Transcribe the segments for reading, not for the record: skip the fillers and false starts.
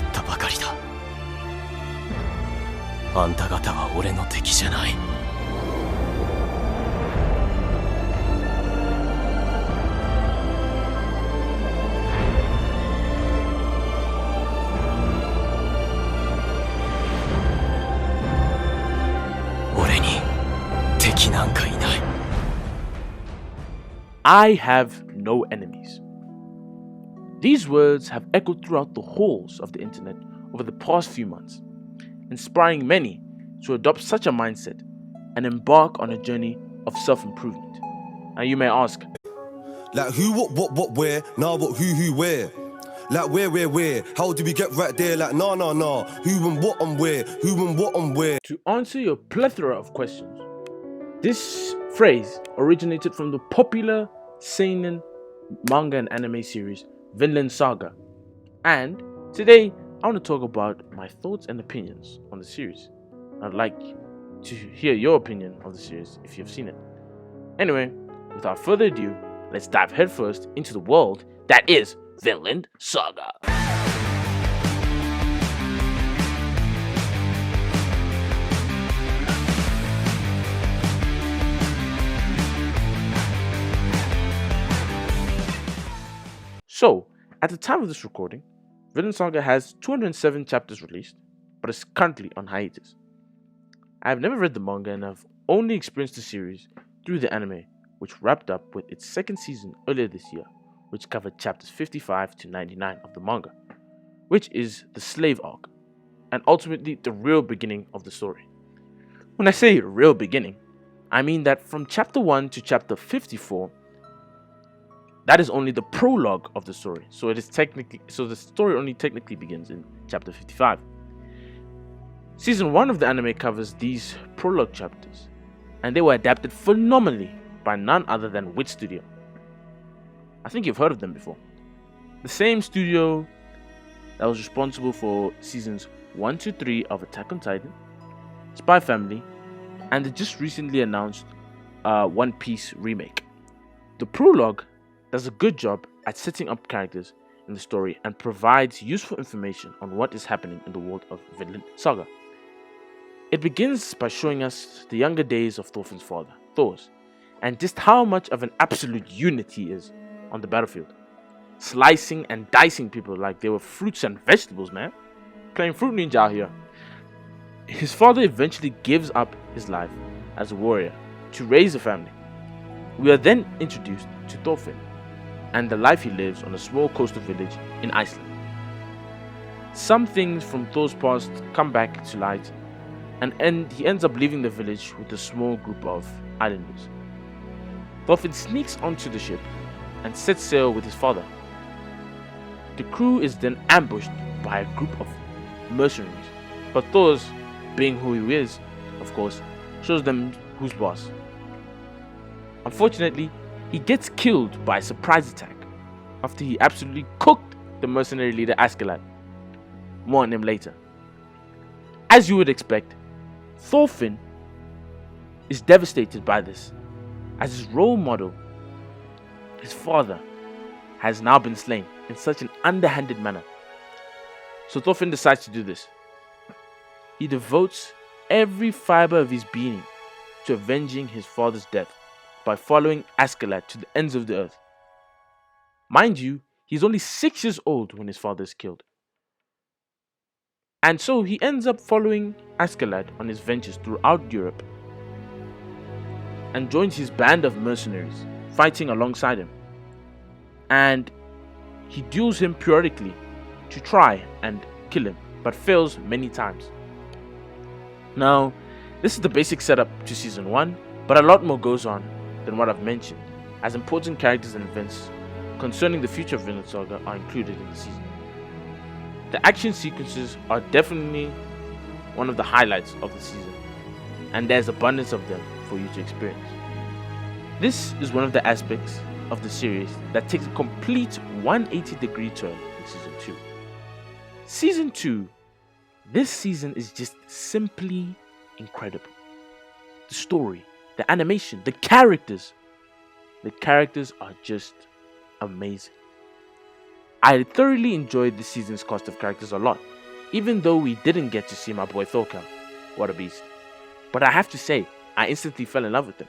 わったばかりだ。あんた方は俺の敵じゃない。俺に敵なんかいない。I have no enemies. These words have echoed throughout the halls of the internet over the past few months, inspiring many to adopt such a mindset and embark on a journey of self-improvement. Now you may ask, like who, what, where, nah, what, who, where? Like where, how do we get right there? Like nah, who and what and where, who and what and where? To answer your plethora of questions, this phrase originated from the popular seinen manga and anime series Vinland Saga, and today I want to talk about my thoughts and opinions on the series. I'd like to hear your opinion of the series if you've seen it. Anyway, without further ado, let's dive headfirst into the world that is Vinland Saga. So, at the time of this recording, Vinland Saga has 207 chapters released, but is currently on hiatus. I have never read the manga and have only experienced the series through the anime, which wrapped up with its second season earlier this year, which covered chapters 55 to 99 of the manga, which is the slave arc, and ultimately the real beginning of the story. When I say real beginning, I mean that from chapter 1 to chapter 54, that is only the prologue of the story, so the story only technically begins in chapter 55. Season 1 of the anime covers these prologue chapters, and they were adapted phenomenally by none other than Wit Studio. I think you've heard of them before. The same studio that was responsible for seasons 1 to 3 of Attack on Titan, Spy Family, and the just recently announced One Piece remake. The prologue does a good job at setting up characters in the story and provides useful information on what is happening in the world of Vinland Saga. It begins by showing us the younger days of Thorfinn's father, Thor's, and just how much of an absolute unit he is on the battlefield, slicing and dicing people like they were fruits and vegetables, man. Playing Fruit Ninja out here. His father eventually gives up his life as a warrior to raise a family. We are then introduced to Thorfinn and the life he lives on a small coastal village in Iceland. Some things from Thor's past come back to light, and he ends up leaving the village with a small group of islanders. Thorfinn sneaks onto the ship and sets sail with his father. The crew is then ambushed by a group of mercenaries, but Thor's, being who he is, of course, shows them who's boss. Unfortunately, he gets killed by a surprise attack after he absolutely cooked the mercenary leader Askeladd. More on him later. As you would expect, Thorfinn is devastated by this, as his role model, his father, has now been slain in such an underhanded manner. So Thorfinn decides to do this. He devotes every fiber of his being to avenging his father's death by following Askeladd to the ends of the earth. Mind you, he's only 6 years old when his father is killed. And so he ends up following Askeladd on his ventures throughout Europe and joins his band of mercenaries, fighting alongside him. And he duels him periodically to try and kill him, but fails many times. Now, this is the basic setup to season 1, but a lot more goes on than what I've mentioned, as important characters and events concerning the future of Vinland Saga are included in the season. The action sequences are definitely one of the highlights of the season, and there's abundance of them for you to experience. This is one of the aspects of the series that takes a complete 180-degree turn in season 2. Season 2, this season is just simply incredible. The story, the animation, the characters are just amazing. I thoroughly enjoyed this season's cast of characters a lot, even though we didn't get to see my boy Thorkel. What a beast. But I have to say, I instantly fell in love with him.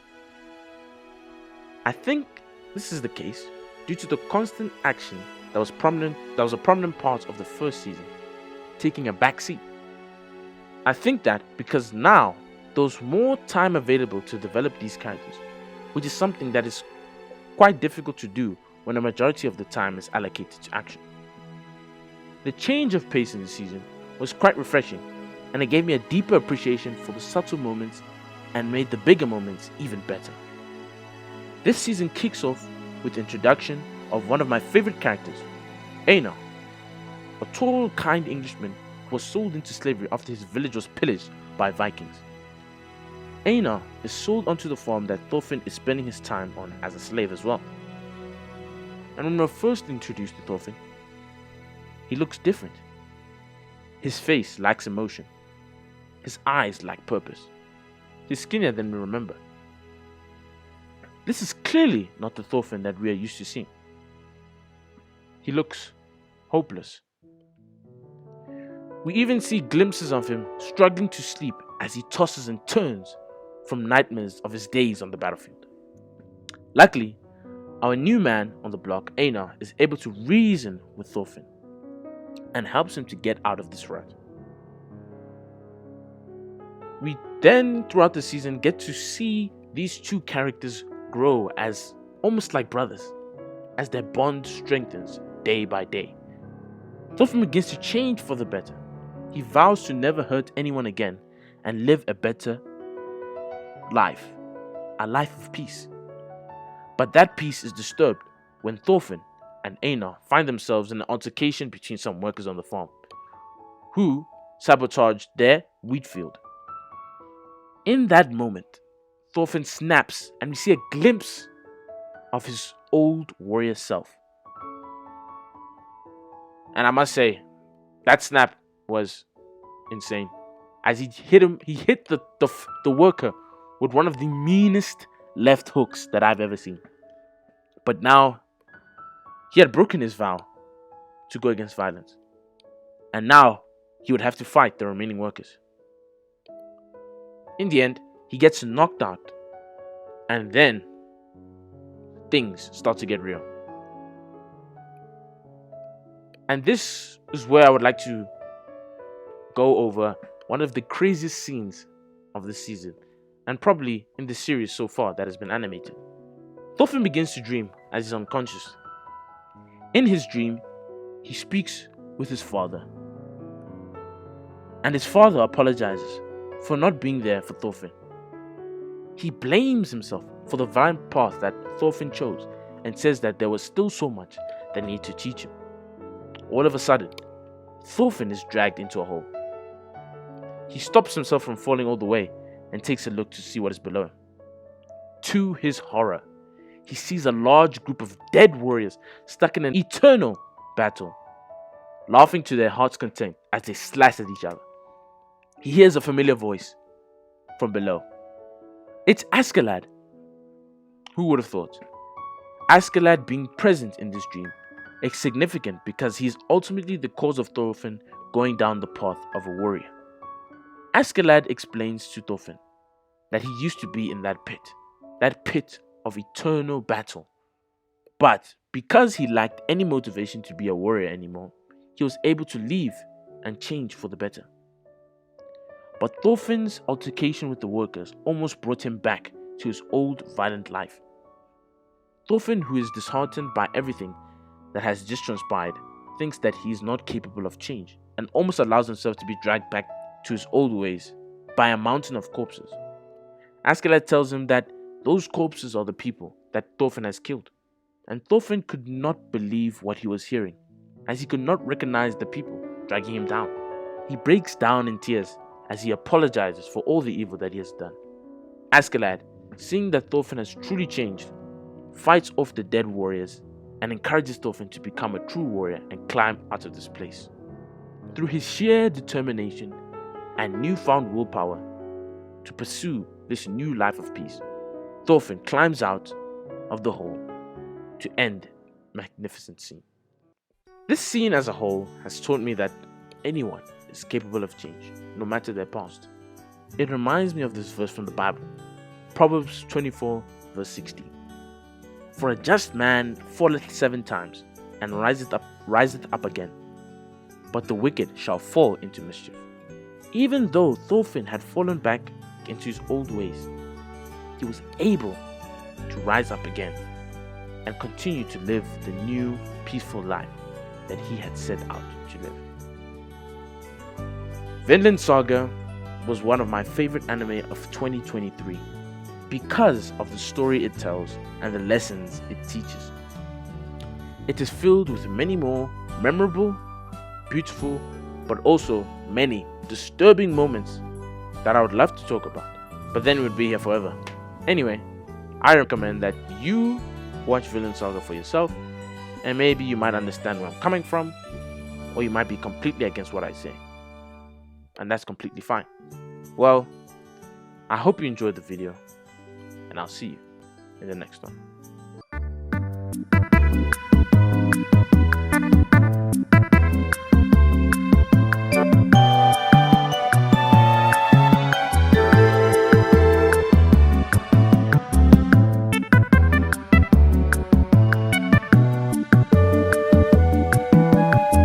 I think this is the case due to the constant action that was a prominent part of the first season, taking a back seat. I think that because now there's more time available to develop these characters, which is something that is quite difficult to do when a majority of the time is allocated to action. The change of pace in the season was quite refreshing, and it gave me a deeper appreciation for the subtle moments and made the bigger moments even better. This season kicks off with the introduction of one of my favorite characters, Einar, a tall, kind Englishman who was sold into slavery after his village was pillaged by Vikings. Einar is sold onto the farm that Thorfinn is spending his time on as a slave as well. And when we're first introduced to Thorfinn, he looks different. His face lacks emotion. His eyes lack purpose. He's skinnier than we remember. This is clearly not the Thorfinn that we are used to seeing. He looks hopeless. We even see glimpses of him struggling to sleep as he tosses and turns from nightmares of his days on the battlefield. Luckily, our new man on the block, Einar, is able to reason with Thorfinn and helps him to get out of this rut. We then, throughout the season, get to see these two characters grow as almost like brothers, as their bond strengthens day by day. Thorfinn begins to change for the better. He vows to never hurt anyone again and live a better life, a life of peace. But that peace is disturbed when Thorfinn and Einar find themselves in an altercation between some workers on the farm, who sabotaged their wheat field. In that moment, Thorfinn snaps and we see a glimpse of his old warrior self. And I must say, that snap was insane. As he hit the worker with one of the meanest left hooks that I've ever seen. But now, he had broken his vow to go against violence. And now, he would have to fight the remaining workers. In the end, he gets knocked out. And then, things start to get real. And this is where I would like to go over one of the craziest scenes of the season, and probably in the series so far that has been animated. Thorfinn begins to dream as he's unconscious. In his dream, he speaks with his father. And his father apologizes for not being there for Thorfinn. He blames himself for the violent path that Thorfinn chose and says that there was still so much that needed to teach him. All of a sudden, Thorfinn is dragged into a hole. He stops himself from falling all the way and takes a look to see what is below him. To his horror, he sees a large group of dead warriors stuck in an eternal battle, laughing to their heart's content as they slice at each other. He hears a familiar voice from below. It's Askeladd. Who would have thought? Askeladd being present in this dream is significant because he is ultimately the cause of Thorfinn going down the path of a warrior. Askeladd explains to Thorfinn that he used to be in that pit of eternal battle. But because he lacked any motivation to be a warrior anymore, he was able to leave and change for the better. But Thorfinn's altercation with the workers almost brought him back to his old violent life. Thorfinn, who is disheartened by everything that has just transpired, thinks that he is not capable of change and almost allows himself to be dragged back to his old ways by a mountain of corpses. Askeladd tells him that those corpses are the people that Thorfinn has killed, and Thorfinn could not believe what he was hearing, as he could not recognize the people dragging him down. He breaks down in tears as he apologizes for all the evil that he has done. Askeladd, seeing that Thorfinn has truly changed, fights off the dead warriors and encourages Thorfinn to become a true warrior and climb out of this place. Through his sheer determination and newfound willpower to pursue this new life of peace, Thorfinn climbs out of the hole to end magnificent scene. This scene as a whole has taught me that anyone is capable of change, no matter their past. It reminds me of this verse from the Bible, Proverbs 24 verse 16. For a just man falleth 7 times, and riseth up again, but the wicked shall fall into mischief. Even though Thorfinn had fallen back into his old ways, he was able to rise up again and continue to live the new, peaceful life that he had set out to live. Vinland Saga was one of my favorite anime of 2023 because of the story it tells and the lessons it teaches. It is filled with many more memorable, beautiful, but also many disturbing moments that I would love to talk about, but then we'd be here forever. Anyway, I recommend that you watch Vinland Saga for yourself, and maybe you might understand where I'm coming from, or you might be completely against what I say, and that's completely fine. Well, I hope you enjoyed the video, and I'll see you in the next one.